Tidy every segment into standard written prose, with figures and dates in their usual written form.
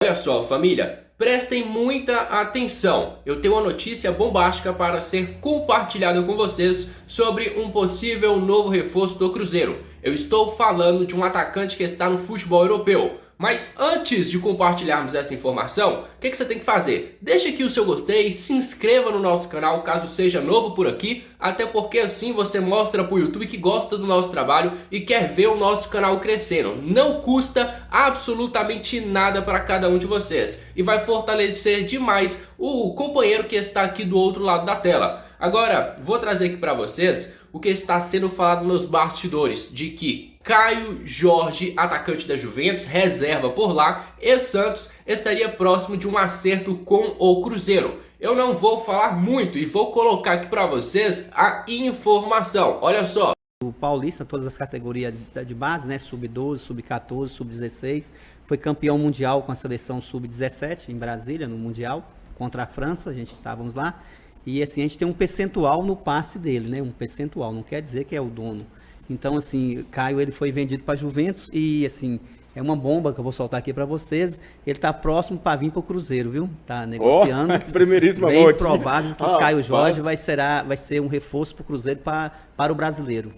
Olha só, família, prestem muita atenção. Eu tenho uma notícia bombástica para ser compartilhada com vocês sobre um possível novo reforço do Cruzeiro. Eu estou falando de um atacante que está no futebol europeu. Mas antes de compartilharmos essa informação, o que você tem que fazer? Deixe aqui o seu gostei, se inscreva no nosso canal caso seja novo por aqui, até porque assim você mostra para o YouTube que gosta do nosso trabalho e quer ver o nosso canal crescendo. Não custa absolutamente nada para cada um de vocês e vai fortalecer demais o companheiro que está aqui do outro lado da tela. Agora, vou trazer aqui para vocês o que está sendo falado nos bastidores, de que Caio Jorge, atacante da Juventus, reserva por lá, e Santos estaria próximo de um acerto com o Cruzeiro. Eu não vou falar muito e vou colocar aqui para vocês a informação. Olha só. O Paulista, todas as categorias de base, né? Sub-12, Sub-14, Sub-16. Foi campeão mundial com a seleção Sub-17 em Brasília, no Mundial, contra a França, a gente estávamos lá. E assim, a gente tem um percentual no passe dele, né? Um percentual, não quer dizer que é o dono. Então, assim, Caio, ele foi vendido para a Juventus e, assim, é uma bomba que eu vou soltar aqui para vocês. Ele está próximo para vir para o Cruzeiro, viu? Tá negociando. Primeiríssima bem mão aqui. provável que Caio Jorge vai ser um reforço para o Cruzeiro para o brasileiro.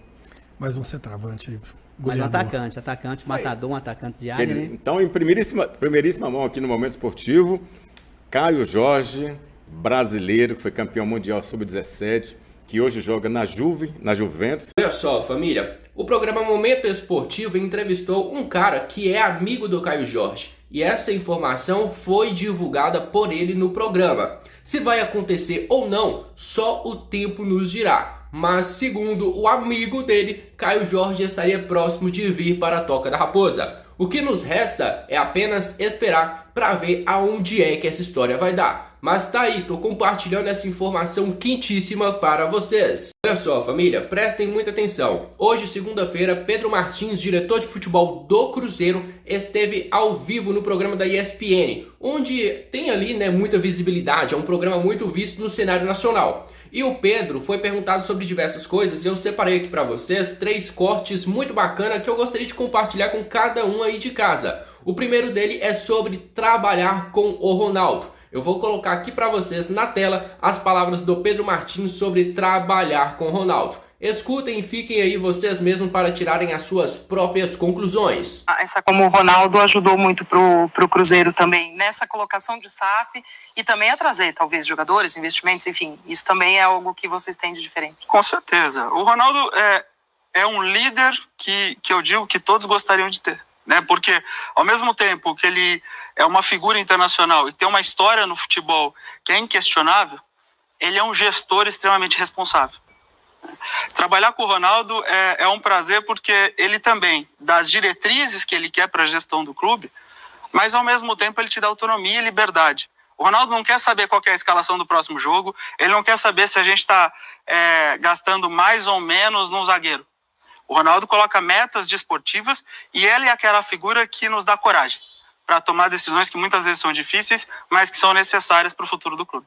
Mais um centroavante aí. Mais um atacante matador, um atacante de área, né? Então, em primeiríssima mão aqui no Momento Esportivo, Caio Jorge, brasileiro, que foi campeão mundial sub-17, que hoje joga na Juventus. Olha só, família, o programa Momento Esportivo entrevistou um cara que é amigo do Caio Jorge. E essa informação foi divulgada por ele no programa. Se vai acontecer ou não, só o tempo nos dirá. Mas segundo o amigo dele, Caio Jorge estaria próximo de vir para a Toca da Raposa. O que nos resta é apenas esperar para ver aonde é que essa história vai dar. Mas tá aí, tô compartilhando essa informação quentíssima para vocês. Olha só, família, prestem muita atenção. Hoje, segunda-feira, Pedro Martins, diretor de futebol do Cruzeiro, esteve ao vivo no programa da ESPN, onde tem ali, né, muita visibilidade, é um programa muito visto no cenário nacional. E o Pedro foi perguntado sobre diversas coisas e eu separei aqui para vocês 3 cortes muito bacanas que eu gostaria de compartilhar com cada um aí de casa. O primeiro dele é sobre trabalhar com o Ronaldo. Eu vou colocar aqui para vocês na tela as palavras do Pedro Martins sobre trabalhar com o Ronaldo. Escutem e fiquem aí vocês mesmos para tirarem as suas próprias conclusões. Essa como o Ronaldo ajudou muito pro Cruzeiro também nessa colocação de SAF e também a trazer talvez jogadores, investimentos, enfim, isso também é algo que vocês têm de diferente. Com certeza. O Ronaldo é um líder que eu digo que todos gostariam de ter, né? Porque ao mesmo tempo que ele é uma figura internacional e tem uma história no futebol que é inquestionável, ele é um gestor extremamente responsável. Trabalhar com o Ronaldo é um prazer porque ele também dá as diretrizes que ele quer para a gestão do clube, mas ao mesmo tempo ele te dá autonomia e liberdade. O Ronaldo não quer saber qual que é a escalação do próximo jogo, ele não quer saber se a gente está gastando mais ou menos num zagueiro. O Ronaldo coloca metas desportivas e ele é aquela figura que nos dá coragem para tomar decisões que muitas vezes são difíceis, mas que são necessárias para o futuro do clube.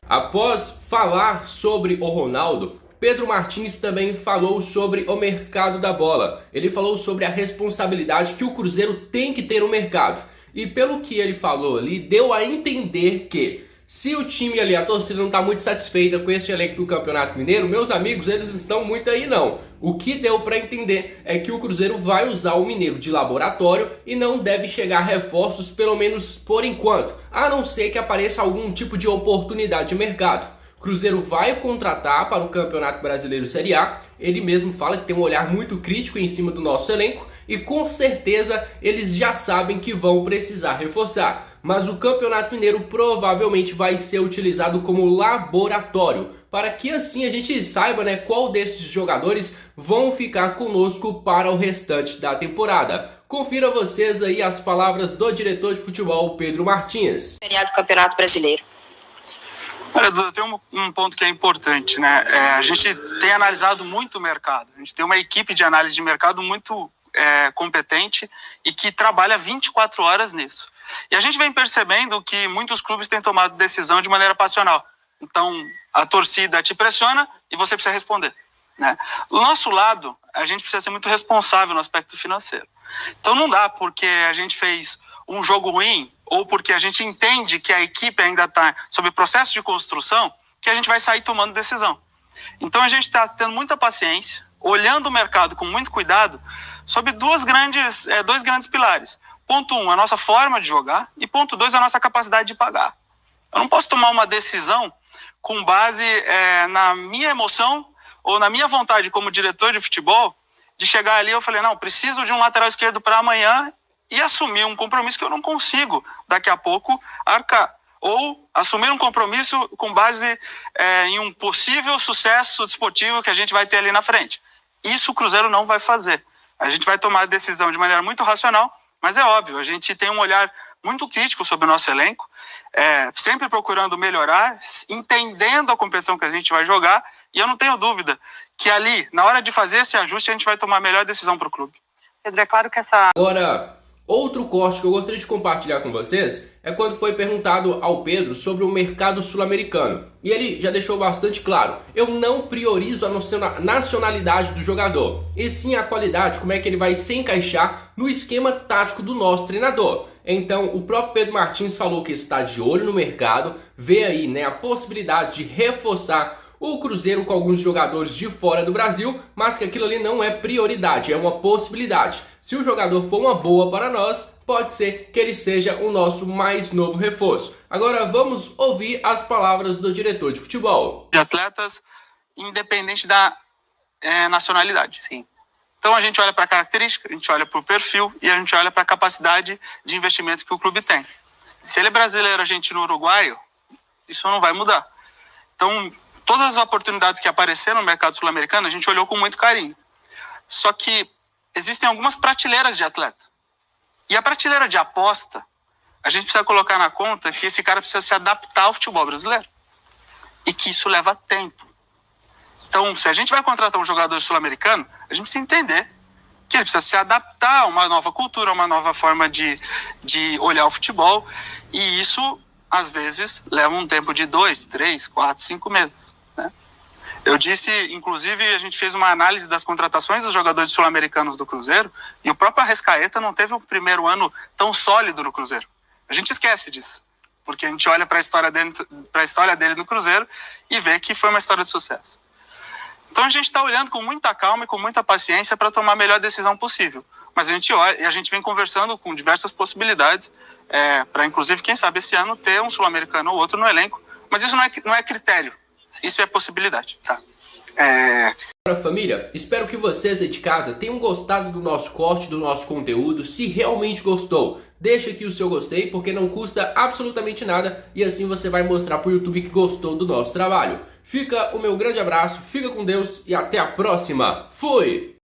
Após falar sobre o Ronaldo, Pedro Martins também falou sobre o mercado da bola. Ele falou sobre a responsabilidade que o Cruzeiro tem que ter no mercado. E pelo que ele falou ali, deu a entender que se o time ali, a torcida não está muito satisfeita com esse elenco do Campeonato Mineiro, meus amigos, eles não estão muito aí não. O que deu para entender é que o Cruzeiro vai usar o Mineiro de laboratório e não deve chegar reforços, pelo menos por enquanto, a não ser que apareça algum tipo de oportunidade de mercado. O Cruzeiro vai contratar para o Campeonato Brasileiro Série A, ele mesmo fala que tem um olhar muito crítico em cima do nosso elenco e com certeza eles já sabem que vão precisar reforçar. Mas o Campeonato Mineiro provavelmente vai ser utilizado como laboratório, para que assim a gente saiba, né, qual desses jogadores vão ficar conosco para o restante da temporada. Confira vocês aí as palavras do diretor de futebol, Pedro Martins. Do Campeonato Brasileiro. Olha, Duda, tem um ponto que é importante, né? A gente tem analisado muito o mercado, a gente tem uma equipe de análise de mercado muito competente e que trabalha 24 horas nisso. E a gente vem percebendo que muitos clubes têm tomado decisão de maneira passional. Então, a torcida te pressiona e você precisa responder, né? Do nosso lado, a gente precisa ser muito responsável no aspecto financeiro. Então, não dá porque a gente fez um jogo ruim ou porque a gente entende que a equipe ainda está sob processo de construção, que a gente vai sair tomando decisão. Então a gente está tendo muita paciência, olhando o mercado com muito cuidado, sobre dois grandes pilares. Ponto 1, a nossa forma de jogar, e ponto 2, a nossa capacidade de pagar. Eu não posso tomar uma decisão com base na minha emoção ou na minha vontade como diretor de futebol, de chegar ali e eu falei, não, preciso de um lateral esquerdo para amanhã e assumir um compromisso que eu não consigo daqui a pouco arcar. Ou assumir um compromisso com base em um possível sucesso desportivo que a gente vai ter ali na frente. Isso o Cruzeiro não vai fazer. A gente vai tomar a decisão de maneira muito racional, mas é óbvio, a gente tem um olhar muito crítico sobre o nosso elenco, sempre procurando melhorar, entendendo a competição que a gente vai jogar, e eu não tenho dúvida que ali, na hora de fazer esse ajuste, a gente vai tomar a melhor decisão para o clube. Pedro, é claro que essa... Agora, outro corte que eu gostaria de compartilhar com vocês é quando foi perguntado ao Pedro sobre o mercado sul-americano. E ele já deixou bastante claro, eu não priorizo a nacionalidade do jogador, e sim a qualidade, como é que ele vai se encaixar no esquema tático do nosso treinador. Então, o próprio Pedro Martins falou que está de olho no mercado, vê aí, né, a possibilidade de reforçar o Cruzeiro com alguns jogadores de fora do Brasil, mas que aquilo ali não é prioridade, é uma possibilidade. Se o jogador for uma boa para nós, pode ser que ele seja o nosso mais novo reforço. Agora vamos ouvir as palavras do diretor de futebol. De atletas, independente da nacionalidade. Sim. Então a gente olha para a característica, a gente olha para o perfil e a gente olha para a capacidade de investimento que o clube tem. Se ele é brasileiro, argentino, uruguaio, isso não vai mudar. Então, todas as oportunidades que apareceram no mercado sul-americano, a gente olhou com muito carinho. Só que existem algumas prateleiras de atleta. E a prateleira de aposta, a gente precisa colocar na conta que esse cara precisa se adaptar ao futebol brasileiro. E que isso leva tempo. Então, se a gente vai contratar um jogador sul-americano, a gente precisa entender que ele precisa se adaptar a uma nova cultura, a uma nova forma de olhar o futebol. E isso, às vezes, leva um tempo de 2, 3, 4, 5 meses. Né? Eu disse, inclusive, a gente fez uma análise das contratações dos jogadores sul-americanos do Cruzeiro e o próprio Arrascaeta não teve um primeiro ano tão sólido no Cruzeiro. A gente esquece disso, porque a gente olha para a história dele no Cruzeiro e vê que foi uma história de sucesso. Então a gente está olhando com muita calma e com muita paciência para tomar a melhor decisão possível. Mas a gente olha e a gente vem conversando com diversas possibilidades para, inclusive, quem sabe esse ano ter um sul-americano ou outro no elenco. Mas isso não é critério, isso é possibilidade. Tá? Agora, família, espero que vocês aí de casa tenham gostado do nosso corte, do nosso conteúdo. Se realmente gostou, deixa aqui o seu gostei, porque não custa absolutamente nada e assim você vai mostrar para o YouTube que gostou do nosso trabalho. Fica o meu grande abraço, fica com Deus e até a próxima. Fui!